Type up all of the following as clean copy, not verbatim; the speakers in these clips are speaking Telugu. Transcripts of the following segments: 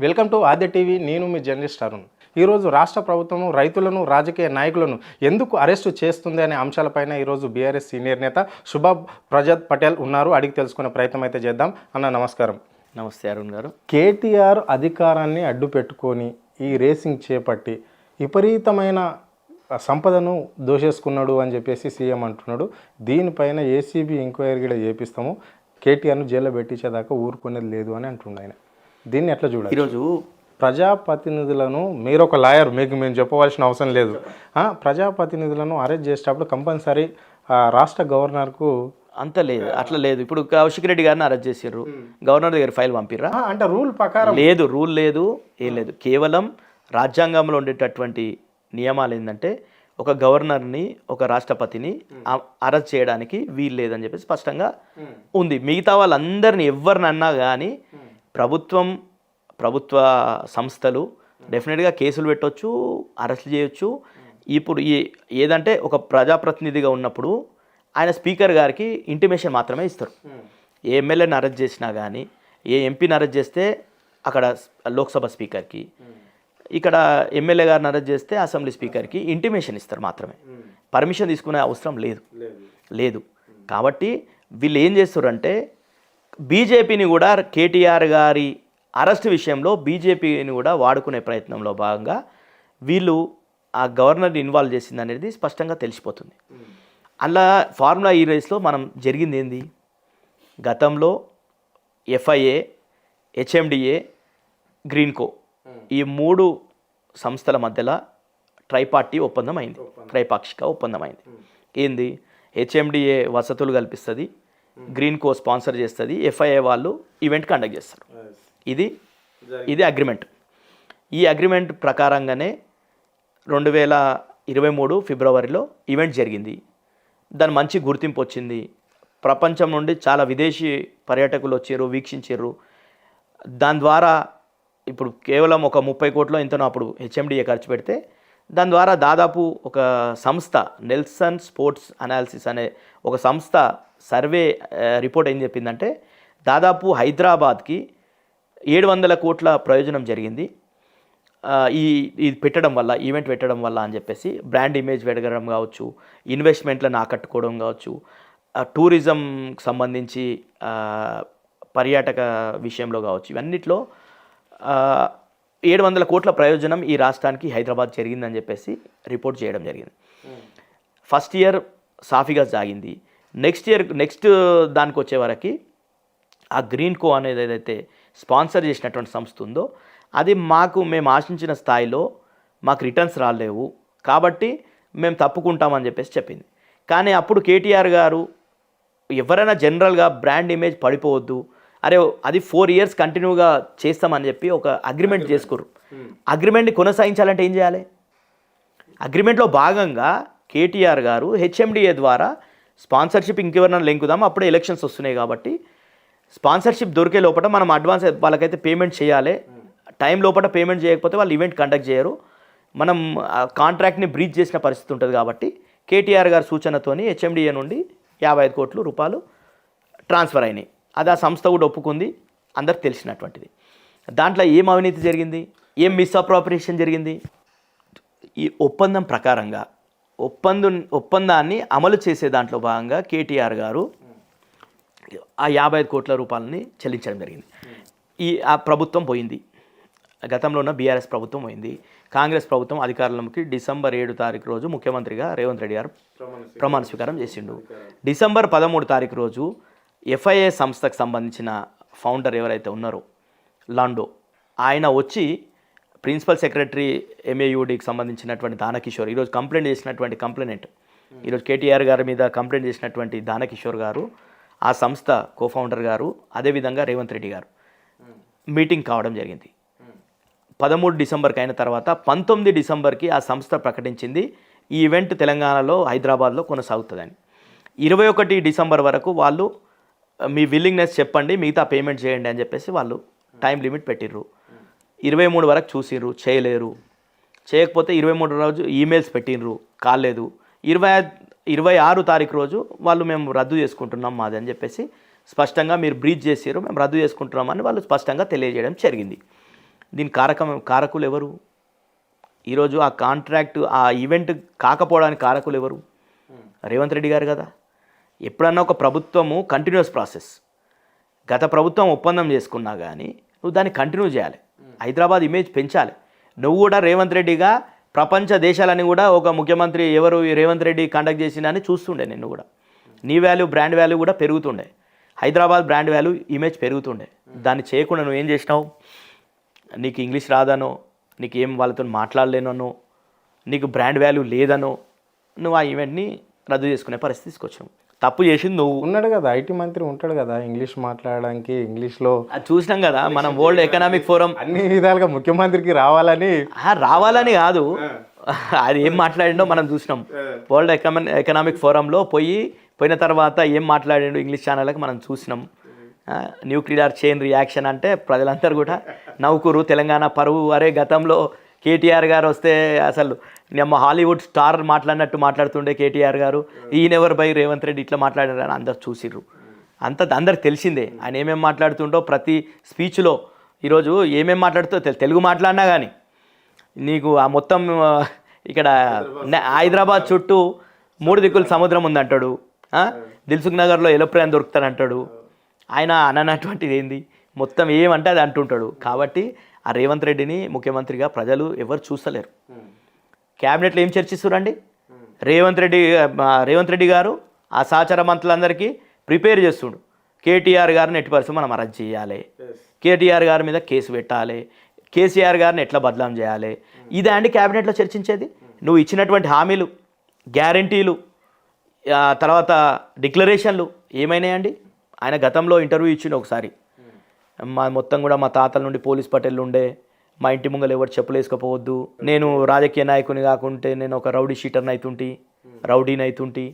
Welcome to Aadya TV. నేను మీ జర్నలిస్ట్ అరుణ్. ఈరోజు రాష్ట్ర ప్రభుత్వం రైతులను రాజకీయ నాయకులను ఎందుకు అరెస్టు చేస్తుంది అనే అంశాలపైన ఈరోజు బీఆర్ఎస్ సీనియర్ నేత శుభాబ్ ప్రజాద్ పటేల్ ఉన్నారు. అడిగి తెలుసుకునే ప్రయత్నం అయితే చేద్దాం. అన్న నమస్కారం. నమస్తే అరుణ్ గారు. కేటీఆర్ అధికారాన్ని అడ్డు పెట్టుకొని ఈ రేసింగ్ చేపట్టి విపరీతమైన సంపదను దోషేసుకున్నాడు అని చెప్పేసి సీఎం అంటున్నాడు. దీనిపైన ఏసీబీ ఎంక్వైరీ కూడా చేపిస్తాము, కేటీఆర్ను జైల్లో పెట్టించేదాకా ఊరుకునేది లేదు అని అంటున్నాడు ఆయన. దీన్ని ఎట్లా చూడాలి? ఈరోజు ప్రజాప్రతినిధులను, మీరు ఒక లాయర్, మీకు మేము చెప్పవలసిన అవసరం లేదు, ప్రజాప్రతినిధులను అరెస్ట్ చేసేటప్పుడు కంపల్సరీ రాష్ట్ర గవర్నర్కు అంత లేదు, అట్లా లేదు. ఇప్పుడు కౌశిక్ రెడ్డి గారిని అరెస్ట్ చేసారు, గవర్నర్ దగ్గర ఫైల్ పంపిర్రా? అంటే రూల్ ప్రకారం లేదు, రూల్ లేదు, ఏం లేదు. కేవలం రాజ్యాంగంలో ఉండేటటువంటి నియమాలు ఏంటంటే ఒక గవర్నర్ని, ఒక రాష్ట్రపతిని అరెస్ట్ చేయడానికి వీలు లేదని చెప్పి స్పష్టంగా ఉంది. మిగతా వాళ్ళందరినీ ఎవరినన్నా కానీ ప్రభుత్వ సంస్థలు డెఫినెట్గా కేసులు పెట్టవచ్చు, అరెస్ట్ చేయొచ్చు. ఇప్పుడు ఏదంటే ఒక ప్రజాప్రతినిధిగా ఉన్నప్పుడు ఆయన స్పీకర్ గారికి ఇంటిమేషన్ మాత్రమే ఇస్తారు. ఏ ఎమ్మెల్యేని అరెస్ట్ చేసినా కానీ, ఏ ఎంపీని అరెస్ట్ చేస్తే అక్కడ లోక్సభ స్పీకర్కి, ఇక్కడ ఎమ్మెల్యే గారిని అరెస్ట్ చేస్తే అసెంబ్లీ స్పీకర్కి ఇంటిమేషన్ ఇస్తారు మాత్రమే. పర్మిషన్ తీసుకునే అవసరం లేదు. కాబట్టి వీళ్ళు ఏం చేస్తారంటే బీజేపీని కూడా, కేటీఆర్ గారి అరెస్ట్ విషయంలో బీజేపీని కూడా వాడుకునే ప్రయత్నంలో భాగంగా వీళ్ళు ఆ గవర్నర్ని ఇన్వాల్వ్ చేసింది అనేది స్పష్టంగా తెలిసిపోతుంది. అలా ఫార్ములా ఈ రేస్లో మనం జరిగింది ఏంది? గతంలో ఎఫ్ఐఏ, హెచ్ఎండిఏ, గ్రీన్కో ఈ మూడు సంస్థల మధ్యలో త్రైపాక్షిక ఒప్పందం అయింది. ఏంది? హెచ్ఎండిఏ వసతులు కల్పిస్తుంది, గ్రీన్కో స్పాన్సర్ చేస్తుంది, ఎఫ్ఐఏ వాళ్ళు ఈవెంట్ కండక్ట్ చేస్తారు. ఇది అగ్రిమెంట్. ఈ అగ్రిమెంట్ ప్రకారంగానే 2023 ఫిబ్రవరిలో ఈవెంట్ జరిగింది. దాని మంచి గుర్తింపు వచ్చింది. ప్రపంచం నుండి చాలా విదేశీ పర్యాటకులు వచ్చారు, వీక్షించారు. దాని ద్వారా ఇప్పుడు కేవలం ఒక 30 కోట్లు ఎంతనో అప్పుడు హెచ్ఎండిఏ ఖర్చు పెడితే దాని ద్వారా దాదాపు ఒక సంస్థ, నెల్సన్ స్పోర్ట్స్ అనాలిసిస్ అనే ఒక సంస్థ సర్వే రిపోర్ట్ ఏం చెప్పిందంటే దాదాపు హైదరాబాద్కి 700 కోట్ల ప్రయోజనం జరిగింది ఇది పెట్టడం వల్ల, ఈవెంట్ పెట్టడం వల్ల అని చెప్పేసి. బ్రాండ్ ఇమేజ్ పెరగడం కావచ్చు, ఇన్వెస్ట్మెంట్లను ఆకట్టుకోవడం కావచ్చు, టూరిజంకి సంబంధించి పర్యాటక విషయంలో కావచ్చు, ఇవన్నిట్లో 700 కోట్ల ప్రయోజనం ఈ రాష్ట్రానికి, హైదరాబాద్ జరిగిందని చెప్పేసి రిపోర్ట్ చేయడం జరిగింది. ఫస్ట్ ఇయర్ సాఫీగా సాగింది. నెక్స్ట్ దానికి వచ్చే వరకు ఆ గ్రీన్కో అనేది ఏదైతే స్పాన్సర్ చేసినటువంటి సంస్థ ఉందో అది మేము ఆశించిన స్థాయిలో మాకు రిటర్న్స్ రాలేవు, కాబట్టి మేము తప్పుకుంటామని చెప్పేసి చెప్పింది. కానీ అప్పుడు కేటీఆర్ గారు ఎవరైనా జనరల్గా బ్రాండ్ ఇమేజ్ పడిపోవద్దు, అరే అది 4 years కంటిన్యూగా చేస్తామని చెప్పి ఒక అగ్రిమెంట్ చేసుకుర్రు. అగ్రిమెంట్ని కొనసాగించాలంటే ఏం చేయాలి? అగ్రిమెంట్లో భాగంగా కేటీఆర్ గారు హెచ్ఎండిఏ ద్వారా స్పాన్సర్షిప్ ఇంకెవరైనా లెంకుదాం, అప్పుడే ఎలక్షన్స్ వస్తున్నాయి కాబట్టి స్పాన్సర్షిప్ దొరికే లోపల మనం అడ్వాన్స్ వాళ్ళకైతే పేమెంట్ చేయాలి. టైం లోపల పేమెంట్ చేయకపోతే వాళ్ళు ఈవెంట్ కండక్ట్ చేయరు. మనం కాంట్రాక్ట్ని బ్రీచ్ చేసిన పరిస్థితి ఉంటుంది. కాబట్టి కేటీఆర్ గారి సూచనతోని హెచ్ఎండిఏ నుండి 55 కోట్ల రూపాయలు ట్రాన్స్ఫర్ అయినాయి. అది ఆ సంస్థ కూడా ఒప్పుకుంది, అందరికి తెలిసినటువంటిది. దాంట్లో ఏం అవినీతి జరిగింది, ఏం మిస్అప్రాప్రియేషన్ జరిగింది? ఈ ఒప్పందం ప్రకారంగా ఒప్పందాన్ని అమలు చేసే దాంట్లో భాగంగా కేటీఆర్ గారు ఆ 55 కోట్ల రూపాయలని చెల్లించడం జరిగింది. ఆ ప్రభుత్వం పోయింది, గతంలో ఉన్న బీఆర్ఎస్ ప్రభుత్వం పోయింది. కాంగ్రెస్ ప్రభుత్వం అధికారంలోకి డిసెంబర్ 7 తారీఖు రోజు ముఖ్యమంత్రిగా రేవంత్ రెడ్డి గారు ప్రమాణ స్వీకారం చేసిండు. డిసెంబర్ 13 తారీఖు రోజు ఎఫ్ఐఏ సంస్థకు సంబంధించిన ఫౌండర్ ఎవరైతే ఉన్నారో లాండో, ఆయన వచ్చి ప్రిన్సిపల్ సెక్రటరీ ఎంఏయుడికి సంబంధించినటువంటి దానకిషోర్, ఈరోజు కంప్లైంట్ చేసినటువంటి ఈరోజు కేటీఆర్ గారి మీద కంప్లైంట్ చేసినటువంటి దానకిషోర్ గారు, ఆ సంస్థ కోఫౌండర్ గారు, అదేవిధంగా రేవంత్ రెడ్డి గారు మీటింగ్ కావడం జరిగింది. 13 డిసెంబర్కి అయిన తర్వాత 19 డిసెంబర్కి ఆ సంస్థ ప్రకటించింది ఈ ఈవెంట్ తెలంగాణలో, హైదరాబాద్లో కొనసాగుతుందని. 21 డిసెంబర్ వరకు వాళ్ళు మీ విల్లింగ్నెస్ చెప్పండి, మిగతా పేమెంట్ చేయండి అని చెప్పేసి వాళ్ళు టైం లిమిట్ పెట్టిర్రు. 23 వరకు చూసిర్రు, చేయలేరు. చేయకపోతే 23 రోజు ఈమెయిల్స్ పెట్టినరు, కాలేదు. 26 తారీఖు రోజు వాళ్ళు మేము రద్దు చేసుకుంటున్నాం మాది అని చెప్పేసి స్పష్టంగా మీరు బ్రీచ్ చేసారు, మేము రద్దు చేసుకుంటున్నామని వాళ్ళు స్పష్టంగా తెలియజేయడం జరిగింది. దీని కారకులు ఎవరు? ఈరోజు ఆ కాంట్రాక్ట్ ఆ ఈవెంట్ కాకపోవడానికి కారకులు ఎవరు? రేవంత్ రెడ్డి గారు కదా. ఎప్పుడన్నా ఒక ప్రభుత్వము కంటిన్యూస్ ప్రాసెస్, గత ప్రభుత్వం ఒప్పందం చేసుకున్నా కానీ నువ్వు దాన్ని కంటిన్యూ చేయాలి. హైదరాబాద్ ఇమేజ్ పెంచాలి. నువ్వు కూడా రేవంత్ రెడ్డిగా ప్రపంచ దేశాలని కూడా ఒక ముఖ్యమంత్రి ఎవరు రేవంత్ రెడ్డి కండక్ట్ చేసినా అని చూస్తుండే. నిన్ను కూడా నీ వాల్యూ బ్రాండ్ వాల్యూ కూడా పెరుగుతుండే. హైదరాబాద్ బ్రాండ్ వాల్యూ ఇమేజ్ పెరుగుతుండే. దాన్ని చేయకుండా నువ్వు ఏం చేసినావు? నీకు ఇంగ్లీష్ రాదనో, నీకు ఏం వాళ్ళతో మాట్లాడలేనో, నీకు బ్రాండ్ వాల్యూ లేదనో నువ్వు ఆ ఈవెంట్ని రద్దు చేసుకునే పరిస్థితి తీసుకొచ్చినావు. తప్పు చేసింది నువ్వు. ఉన్నాడు కదా ఐటీ మంత్రి, ఉంటాడు కదా ఇంగ్లీష్ మాట్లాడడానికి. ఇంగ్లీష్లో అది చూసినాం కదా మనం. వరల్డ్ ఎకనామిక్ ఫోరం అన్ని విధాలుగా ముఖ్యమంత్రికి రావాలని కాదు, అది ఏం మాట్లాడిండో మనం చూసినాం. వరల్డ్ ఎకనామిక్ ఫోరంలో పోయిన తర్వాత ఏం మాట్లాడిండో ఇంగ్లీష్ ఛానళ్ళకి మనం చూసినాం. న్యూక్లియర్ చైన్ రియాక్షన్ అంటే ప్రజలందరూ కూడా నవ్వుకురు. తెలంగాణ పరువు, అరే గతంలో కేటీఆర్ గారు వస్తే అసలు హాలీవుడ్ స్టార్ మాట్లాడినట్టు మాట్లాడుతుండే కేటీఆర్ గారు, ఈయనెవరు బై రేవంత్ రెడ్డి ఇట్లా మాట్లాడారని అందరు చూసిర్రు. అందరికి తెలిసిందే ఆయన ఏమేమి మాట్లాడుతుండో. ప్రతి స్పీచ్లో ఈరోజు ఏమేమి మాట్లాడుతూ తెలుగు మాట్లాడినా కానీ నీకు ఆ మొత్తం ఇక్కడ హైదరాబాద్ చుట్టూ 3 దిక్కుల సముద్రం ఉందంటాడు. దిల్సుఖ్ నగర్లో ఎలోప్రాన్ దొరుకుతానంటాడు. ఆయన అననటువంటిది ఏంది, మొత్తం ఏమంటే అది అంటుంటాడు. కాబట్టి ఆ రేవంత్ రెడ్డిని ముఖ్యమంత్రిగా ప్రజలు ఎవరు చూస్తలేరు. క్యాబినెట్లో ఏం చర్చిస్తురండి? రేవంత్ రెడ్డి గారు ఆ సహచార మంత్రులందరికీ ప్రిపేర్ చేస్తుండు. కేటీఆర్ గారిని ఎట్టి పరిస్థితి మనం అరెస్ట్ చేయాలి, కేటీఆర్ గారి మీద కేసు పెట్టాలి, కేసీఆర్ గారిని ఎట్లా బదలాం చేయాలి. ఇదే అండి క్యాబినెట్లో చర్చించేది. నువ్వు ఇచ్చినటువంటి హామీలు, గ్యారంటీలు, తర్వాత డిక్లరేషన్లు ఏమైనాయండి? ఆయన గతంలో ఇంటర్వ్యూ ఇచ్చిండు ఒకసారి. మొత్తం కూడా మా తాతల నుండి పోలీస్ పటేళ్ళు ఉండే, మా ఇంటి ముంగలు ఎవరు చెప్పులు వేసుకపోవద్దు, నేను రాజకీయ నాయకుని కాకుంటే నేను ఒక రౌడీ షీటర్ని అవుతుంటి.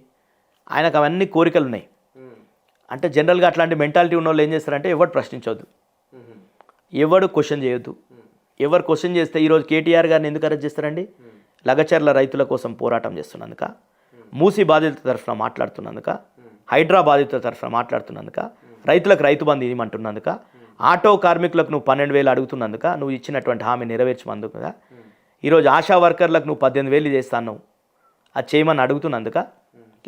ఆయనకు అవన్నీ కోరికలు ఉన్నాయి. అంటే జనరల్గా అట్లాంటి మెంటాలిటీ ఉన్న వాళ్ళు ఏం చేస్తారంటే ఎవరు ప్రశ్నించవద్దు, ఎవడు క్వశ్చన్ చేయొద్దు. ఎవరు క్వశ్చన్ చేస్తే ఈరోజు కేటీఆర్ గారిని ఎందుకు అరెస్ట్ చేస్తారండి? లగచర్ల రైతుల కోసం పోరాటం చేస్తున్నందుక, మూసీ బాధితుల తరఫున మాట్లాడుతున్నందుక, హైడ్రా బాధితుల తరఫున మాట్లాడుతున్నందుక, రైతులకు రైతు బంధు ఇవ్వమంటున్నందుక, ఆటో కార్మికులకు నువ్వు 12,000 అడుగుతున్నందుక, నువ్వు ఇచ్చినటువంటి హామీ నెరవేర్చమందుకుగా, ఈరోజు ఆశా వర్కర్లకు నువ్వు 18,000 చేస్తాను, అది చేయమని అడుగుతున్నందుక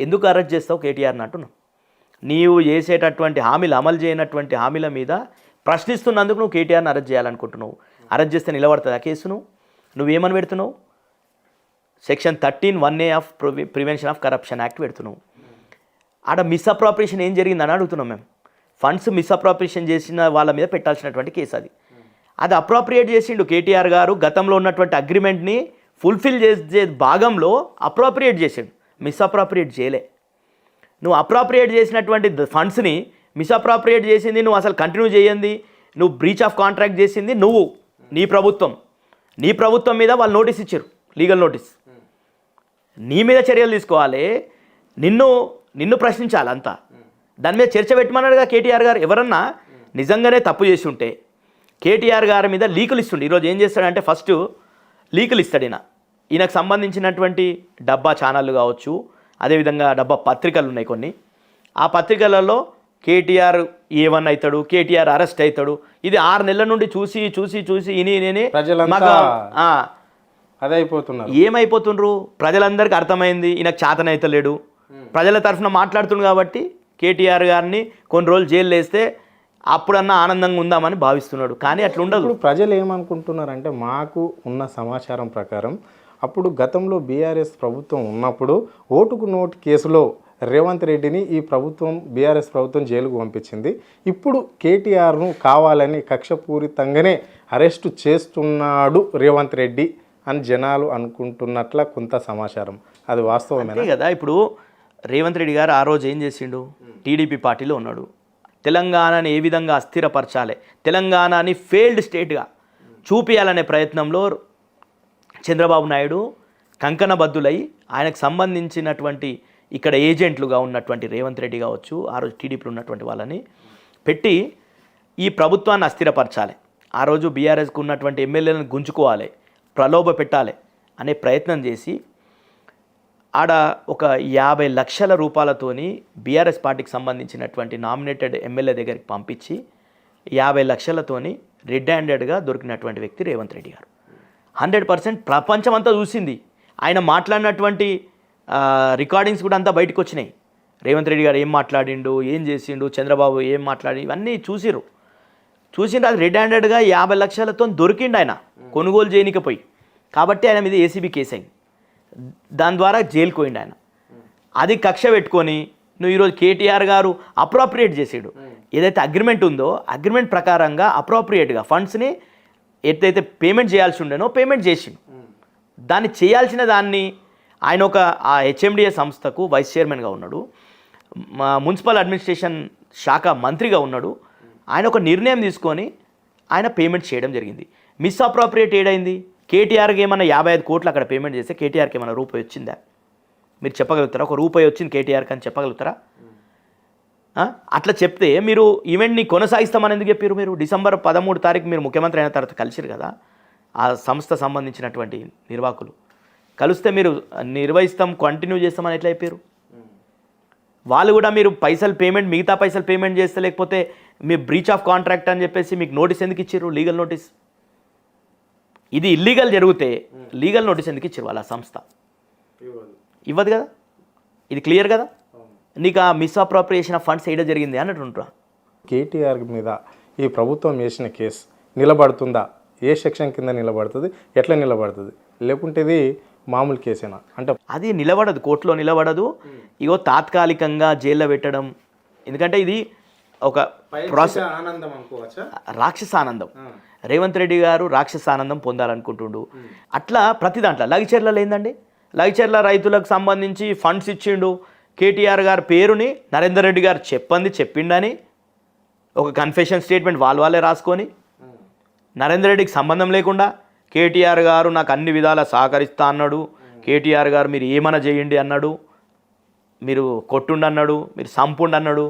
ఎందుకు అరెస్ట్ చేస్తావు కేటీఆర్ని అంటున్నావు. నీవు చేసేటటువంటి హామీలు, అమలు చేయనటువంటి హామీల మీద ప్రశ్నిస్తున్నందుకు నువ్వు కేటీఆర్ని అరెస్ట్ చేయాలనుకుంటున్నావు. అరెస్ట్ చేస్తే నిలబడుతుంది ఆ కేసును. నువ్వేమని పెడుతున్నావు? Section 13(1)A of prevention of corruption act పెడుతున్నావు. ఆడ మిస్అప్రాప్రియేషన్ ఏం జరిగిందని అడుగుతున్నాం మేము. ఫండ్స్ మిస్అప్రాప్రియేషన్ చేసిన వాళ్ళ మీద పెట్టాల్సినటువంటి కేసు అది అప్రాప్రియేట్ చేసిండు కేటీఆర్ గారు. గతంలో ఉన్నటువంటి అగ్రిమెంట్ని ఫుల్ఫిల్ చేసే భాగంలో అప్రాప్రియేట్ చేసిండు, మిస్అప్రాప్రియేట్ చేయలే. నువ్వు అప్రాప్రియేట్ చేసినటువంటి ఫండ్స్ని మిస్అప్రాప్రియేట్ చేసింది నువ్వు, అసలు కంటిన్యూ చేయండి నువ్వు, బ్రీచ్ ఆఫ్ కాంట్రాక్ట్ చేసింది నువ్వు, నీ ప్రభుత్వం మీద వాళ్ళు నోటీస్ ఇచ్చారు, లీగల్ నోటీస్. నీ మీద చర్యలు తీసుకోవాలి, నిన్ను ప్రశ్నించాలి అంతా. దాని మీద చర్చ పెట్టమన్నాడుగా కేటీఆర్ గారు. ఎవరన్నా నిజంగానే తప్పు చేసి ఉంటే కేటీఆర్ గారి మీద లీకులు ఇస్తుండే. ఈరోజు ఏం చేస్తాడంటే ఫస్ట్ లీకులు ఇస్తాడు ఈయనకు సంబంధించినటువంటి డబ్బా ఛానళ్ళు కావచ్చు, అదేవిధంగా డబ్బా పత్రికలు ఉన్నాయి కొన్ని. ఆ పత్రికలలో కేటీఆర్ ఏవన్ అవుతాడు, కేటీఆర్ అరెస్ట్ అవుతాడు. ఇది 6 నెలల నుండి చూసి నేనే అదే అయిపోతున్నారు. ఏమైపోతుండ్రు? ప్రజలందరికీ అర్థమైంది ఈయనకు చేతనైతలేడు, ప్రజల తరఫున మాట్లాడుతుండు కాబట్టి కేటీఆర్ గారిని కొన్ని రోజులు జైలు వేస్తే అప్పుడన్నా ఆనందంగా ఉందామని భావిస్తున్నాడు. కానీ అట్లా ఉండదు. ఇప్పుడు ప్రజలు ఏమనుకుంటున్నారంటే, మాకు ఉన్న సమాచారం ప్రకారం అప్పుడు గతంలో బీఆర్ఎస్ ప్రభుత్వం ఉన్నప్పుడు ఓటుకు నోటు కేసులో రేవంత్ రెడ్డిని ఈ ప్రభుత్వం, బీఆర్ఎస్ ప్రభుత్వం జైలుకు పంపించింది. ఇప్పుడు కేటీఆర్ను కావాలని కక్షపూరితంగానే అరెస్టు చేస్తున్నాడు రేవంత్ రెడ్డి అని జనాలు అనుకుంటున్నట్ల కొంత సమాచారం. అది వాస్తవమే కదా. ఇప్పుడు రేవంత్ రెడ్డి గారు ఆ రోజు ఏం చేసిండు? టీడీపీ పార్టీలో ఉన్నాడు. తెలంగాణని ఏ విధంగా అస్థిరపరచాలి, తెలంగాణని ఫెయిల్డ్ స్టేట్గా చూపించాలనే ప్రయత్నంలో చంద్రబాబు నాయుడు కంకణబద్దులై ఆయనకు సంబంధించినటువంటి ఇక్కడ ఏజెంట్లుగా ఉన్నటువంటి రేవంత్ రెడ్డి కావచ్చు, ఆ రోజు టీడీపీలో ఉన్నటువంటి వాళ్ళని పెట్టి ఈ ప్రభుత్వాన్ని అస్థిరపరచాలి, ఆ రోజు బీఆర్ఎస్కు ఉన్నటువంటి ఎమ్మెల్యేలను గుంజుకోవాలి, ప్రలోభ పెట్టాలి అనే ప్రయత్నం చేసి ఆడ ఒక 50 లక్షల రూపాయలతోని బీఆర్ఎస్ పార్టీకి సంబంధించినటువంటి నామినేటెడ్ ఎమ్మెల్యే దగ్గరికి పంపించి 50 లక్షలతోని రెడ్ హ్యాండెడ్గా దొరికినటువంటి వ్యక్తి రేవంత్ రెడ్డి గారు. 100% ప్రపంచం అంతా చూసింది. ఆయన మాట్లాడినటువంటి రికార్డింగ్స్ కూడా అంతా బయటకు వచ్చినాయి. రేవంత్ రెడ్డి గారు ఏం మాట్లాడిండు, ఏం చేసిండు, చంద్రబాబు ఏం మాట్లాడి ఇవన్నీ చూసిండ్రు. అది రెడ్ హ్యాండెడ్గా 50 లక్షలతో దొరికిండు ఆయన కొనుగోలు చేయనికపోయి. కాబట్టి ఆయన మీద ఏసీబీ కేసు అయింది. దాని ద్వారా జైలుకు పోయిండు ఆయన. అది కక్ష పెట్టుకొని నువ్వు ఈరోజు కేటీఆర్ గారు అప్రోప్రియేట్ చేసాడు. ఏదైతే అగ్రిమెంట్ ఉందో అగ్రిమెంట్ ప్రకారంగా అప్రోప్రియేట్గా ఫండ్స్ని ఏదైతే పేమెంట్ చేయాల్సి ఉండేనో పేమెంట్ చేసిండు. దాన్ని చేయాల్సిన దాన్ని ఆయన ఒక ఆ హెచ్ఎండిఏ సంస్థకు వైస్ చైర్మన్గా ఉన్నాడు, మున్సిపల్ అడ్మినిస్ట్రేషన్ శాఖ మంత్రిగా ఉన్నాడు. ఆయన ఒక నిర్ణయం తీసుకొని ఆయన పేమెంట్ చేయడం జరిగింది. Miss appropriate ఏడైంది? కేటీఆర్కి ఏమన్నా 55 కోట్లు అక్కడ పేమెంట్ చేస్తే కేటీఆర్కి ఏమైనా రూపాయి వచ్చిందా? మీరు చెప్పగలుగుతారా? ఒక రూపాయి వచ్చింది కేటీఆర్కి అని చెప్పగలుగుతారా? అట్లా చెప్తే మీరు ఈవెంట్ని కొనసాగిస్తామని ఎందుకు చెప్పారు? మీరు డిసెంబర్ 13 తారీఖు మీరు ముఖ్యమంత్రి అయిన తర్వాత కలిసిరు కదా ఆ సంస్థ సంబంధించినటువంటి నిర్వాహకులు. కలిస్తే మీరు నిర్వహిస్తాం కంటిన్యూ చేస్తామని ఎట్లా చెప్పారు? వాళ్ళు కూడా మీరు మిగతా పైసలు పేమెంట్ చేస్తే లేకపోతే మీ బ్రీచ్ ఆఫ్ కాంట్రాక్ట్ అని చెప్పేసి మీకు నోటీస్ ఎందుకు ఇచ్చారు? Legal notice. ఇది ఇల్లీగల్ జరిగితే లీగల్ నోటీస్ ఎందుకు ఇచ్చారు వాళ్ళ సంస్థ? ఇవ్వదు కదా. ఇది క్లియర్ కదా. నీకు ఆ మిస్అప్రోప్రియేషన్ ఆఫ్ ఫండ్స్ ఏడా జరిగింది అన్నట్టుంటా. కేటీఆర్ మీద ఈ ప్రభుత్వం వేసిన కేసు నిలబడుతుందా? ఏ సెక్షన్ కింద నిలబడుతుంది? ఎట్లా నిలబడుతుంది? లేకుంటే ఇది మామూలు కేసేనా? అంటే అది నిలబడదు, కోర్టులో నిలబడదు. ఇగో తాత్కాలికంగా జైల్లో పెట్టడం. ఎందుకంటే ఇది ఒక ప్రాసెస్. రాక్షసానందం. రేవంత్ రెడ్డి గారు రాక్షసానందం పొందాలనుకుంటుండు. అట్లా ప్రతి దాంట్లో లగిచెర్లలో ఏందండి, లగిచెర్ల రైతులకు సంబంధించి ఫండ్స్ ఇచ్చిండు. కేటీఆర్ గారి పేరుని నరేందర్ రెడ్డి గారు చెప్పిండని ఒక కన్ఫెషన్ స్టేట్మెంట్ వాళ్ళే రాసుకొని నరేందర్ రెడ్డికి సంబంధం లేకుండా కేటీఆర్ గారు నాకు అన్ని విధాలా సహకరిస్తా అన్నాడు, కేటీఆర్ గారు మీరు ఏమైనా చేయండి అన్నాడు, మీరు కొట్టుండి అన్నాడు, మీరు సంపుండి అన్నాడు.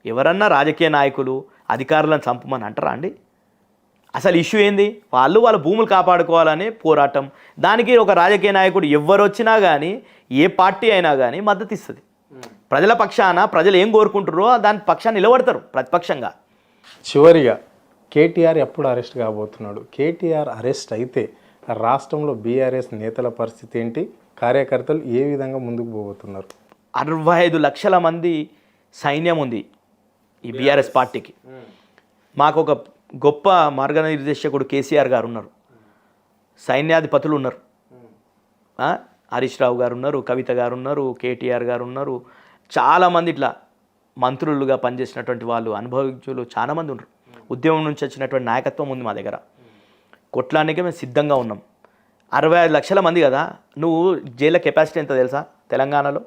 ఎవరన్నా రాజకీయ నాయకులు అధికారులను చంపమని అంటారా అండి? అసలు ఇష్యూ ఏంది? వాళ్ళ భూములు కాపాడుకోవాలనే పోరాటం. దానికి ఒక రాజకీయ నాయకుడు ఎవరు వచ్చినా కానీ ఏ పార్టీ అయినా కానీ మద్దతు ఇస్తుంది. ప్రజల పక్షాన ప్రజలు ఏం కోరుకుంటారో దాని పక్షాన్ని నిలబడతారు ప్రతిపక్షంగా. చివరిగా కేటీఆర్ ఎప్పుడు అరెస్ట్ కాబోతున్నాడు? కేటీఆర్ అరెస్ట్ అయితే రాష్ట్రంలో బీఆర్ఎస్ నేతల పరిస్థితి ఏంటి? కార్యకర్తలు ఏ విధంగా ముందుకు పోబోతున్నారు? 65 లక్షల మంది సైన్యం ఉంది ఈ బీఆర్ఎస్ పార్టీకి. మాకు ఒక గొప్ప మార్గనిర్దేశకుడు కేసీఆర్ గారు ఉన్నారు, సైన్యాధిపతులు ఉన్నారు. హరీష్ రావు గారు ఉన్నారు, కవిత గారు ఉన్నారు, కేటీఆర్ గారు ఉన్నారు. చాలామంది ఇట్లా మంత్రులుగా పనిచేసినటువంటి వాళ్ళు, అనుభవజ్ఞులు చాలామంది ఉన్నారు. ఉద్యమం నుంచి వచ్చినటువంటి నాయకత్వం ఉంది మా దగ్గర. కొట్లానికి మేము సిద్ధంగా ఉన్నాం. 65 లక్షల మంది కదా. నువ్వు జైళ్ళ కెపాసిటీ ఎంత తెలుసా? తెలంగాణలో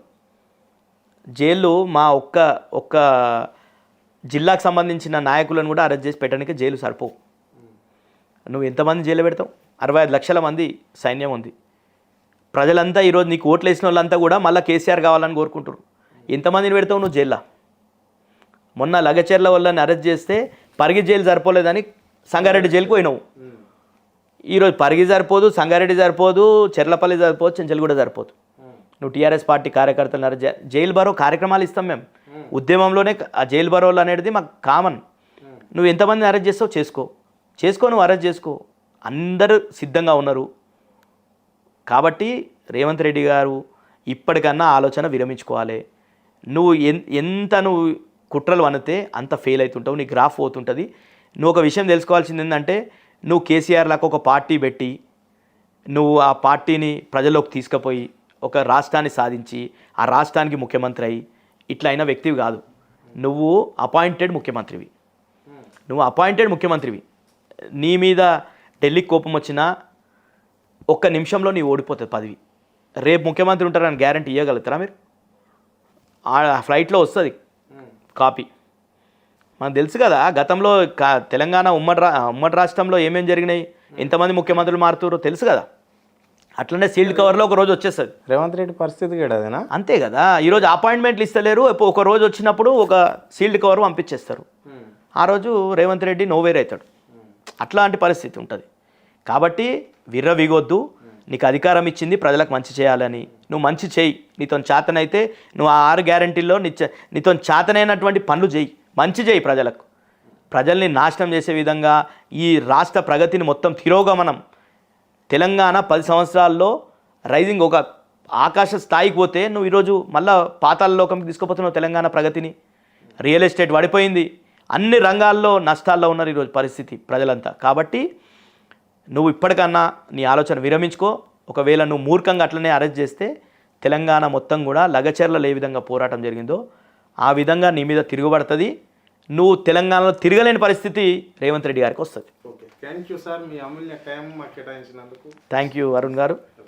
జైళ్ళు మా ఒక్క జిల్లాకు సంబంధించిన నాయకులను కూడా అరెస్ట్ చేసి పెట్టడానికి జైలు సరిపోవు. నువ్వు ఎంతమంది జైలు పెడతావు? 65 లక్షల మంది సైన్యం ఉంది. ప్రజలంతా ఈరోజు నీకు ఓట్లు వేసిన వాళ్ళంతా కూడా మళ్ళీ కేసీఆర్ కావాలని కోరుకుంటారు. ఎంతమందిని పెడతావు నువ్వు జైల్లో? మొన్న లగచెర్ల వాళ్ళని అరెస్ట్ చేస్తే పరిగి జైలు సరిపోలేదని సంగారెడ్డి జైలుకు పోయినావు. ఈరోజు పరిగి సరిపోదు, సంగారెడ్డి సరిపోదు, చెర్లపల్లి సరిపోదు, చెంచల్గూడ సరిపోదు. నువ్వు టీఆర్ఎస్ పార్టీ కార్యకర్తలను అరెస్ట్ జైలు బరో కార్యక్రమాలు ఇస్తాం మేము. ఉద్యమంలోనే ఆ జైలు బరోలు అనేది మాకు కామన్. నువ్వు ఎంతమందిని అరెస్ట్ చేస్తావు చేసుకో, నువ్వు అరెస్ట్ చేసుకో. అందరూ సిద్ధంగా ఉన్నారు. కాబట్టి రేవంత్ రెడ్డి గారు ఇప్పటికన్నా ఆలోచన విరమించుకోవాలి. నువ్వు ఎంత కుట్రలు వనితే అంత ఫెయిల్ అవుతుంటావు, నీ గ్రాఫ్ పోతుంటుంది. నువ్వు ఒక విషయం తెలుసుకోవాల్సింది ఏంటంటే, నువ్వు కేసీఆర్ లాగా ఒక పార్టీ పెట్టి నువ్వు ఆ పార్టీని ప్రజల్లోకి తీసుకుపోయి ఒక రాష్ట్రాన్ని సాధించి ఆ రాష్ట్రానికి ముఖ్యమంత్రి అయ్యి ఇట్లా అయిన వ్యక్తివి కాదు. నువ్వు అపాయింటెడ్ ముఖ్యమంత్రివి. నీ మీద ఢిల్లీకి కోపం వచ్చినా ఒక్క నిమిషంలో నీ ఓడిపోతుంది పదవి. రేపు ముఖ్యమంత్రి ఉంటారని గ్యారంటీ ఇవ్వగలుగుతారా మీరు? ఆ ఫ్లైట్లో వస్తుంది కాపీ. మనకు తెలుసు కదా గతంలో తెలంగాణ ఉమ్మడి రాష్ట్రంలో ఏమేమి జరిగినాయి, ఎంతమంది ముఖ్యమంత్రులు మారుతారో తెలుసు కదా. అట్లనే సీల్డ్ కవర్లో ఒక రోజు వచ్చేస్తుంది. రేవంత్ రెడ్డి పరిస్థితి కూడా అదేనా? అంతే కదా. ఈరోజు అపాయింట్మెంట్లు ఇస్తలేరు, ఒక రోజు వచ్చినప్పుడు ఒక సీల్డ్ కవర్ పంపించేస్తారు. ఆ రోజు రేవంత్ రెడ్డి నోవేర్ అవుతాడు. అట్లాంటి పరిస్థితి ఉంటుంది. కాబట్టి విర్రవీగొద్దు. నీకు అధికారం ఇచ్చింది ప్రజలకు మంచి చేయాలని. నువ్వు మంచి చేయి. నీతో చేతనైతే నువ్వు ఆ 6 గ్యారంటీల్లో నీతో చేతనైనటువంటి పనులు చేయి, మంచి చేయి ప్రజలకు. ప్రజల్ని నాశనం చేసే విధంగా ఈ రాష్ట్ర ప్రగతిని మొత్తం తిరోగమనం, తెలంగాణ 10 సంవత్సరాల్లో రైజింగ్ ఒక ఆకాశ స్థాయికి పోతే నువ్వు ఈరోజు మళ్ళా పాతాళ లోకంకి తీసుకుపోతున్నావు తెలంగాణ ప్రగతిని. రియల్ ఎస్టేట్ పడిపోయింది, అన్ని రంగాల్లో నష్టాల్లో ఉన్నారు ఈరోజు పరిస్థితి ప్రజలంతా. కాబట్టి నువ్వు ఇప్పటికన్నా నీ ఆలోచన విరమించుకో. ఒకవేళ నువ్వు మూర్ఖంగా అట్లనే అరెస్ట్ చేస్తే తెలంగాణ మొత్తం కూడా లగచర్లలో ఏ విధంగా పోరాటం జరిగిందో ఆ విధంగా నీ మీద తిరుగుబడుతుంది. నువ్వు తెలంగాణలో తిరగలేని పరిస్థితి రేవంత్ రెడ్డి గారికి వస్తుంది. Okay, thank you sir, me Amulya time మాకు కేటాయించినందుకు. థ్యాంక్ యూ అరుణ్ గారు.